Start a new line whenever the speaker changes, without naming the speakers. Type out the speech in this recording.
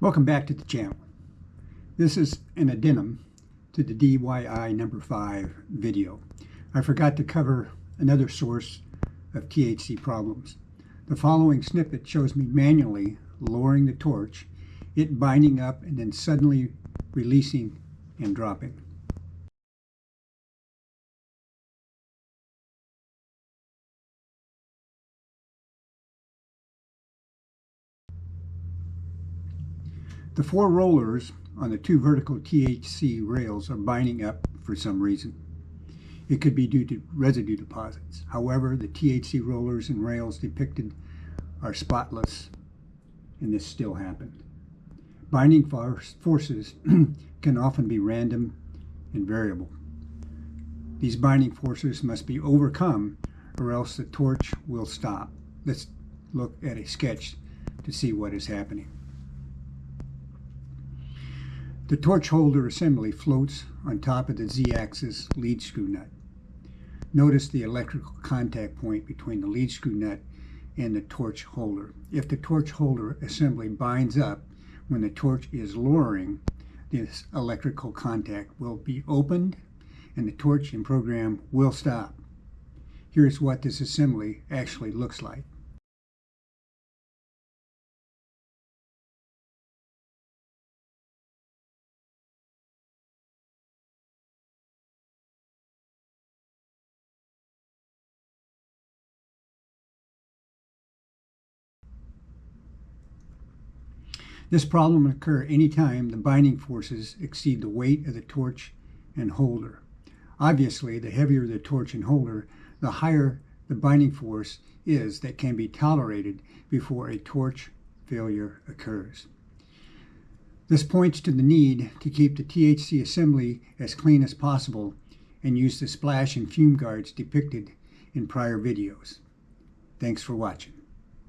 Welcome back to the channel. This is an addendum to the DIY number 5 video. I forgot to cover another source of THC problems. The following snippet shows me manually lowering the torch, it binding up and then suddenly releasing and dropping. The 4 rollers on the 2 vertical THC rails are binding up for some reason. It could be due to residue deposits. However, the THC rollers and rails depicted are spotless, and this still happened. Binding forces can often be random and variable. These binding forces must be overcome or else the torch will stop. Let's look at a sketch to see what is happening. The torch holder assembly floats on top of the Z-axis lead screw nut. Notice the electrical contact point between the lead screw nut and the torch holder. If the torch holder assembly binds up when the torch is lowering, this electrical contact will be opened and the torch and program will stop. Here's what this assembly actually looks like. This problem will occur anytime the binding forces exceed the weight of the torch and holder. Obviously, the heavier the torch and holder, the higher the binding force is that can be tolerated before a torch failure occurs. This points to the need to keep the THC assembly as clean as possible and use the splash and fume guards depicted in prior videos. Thanks for watching.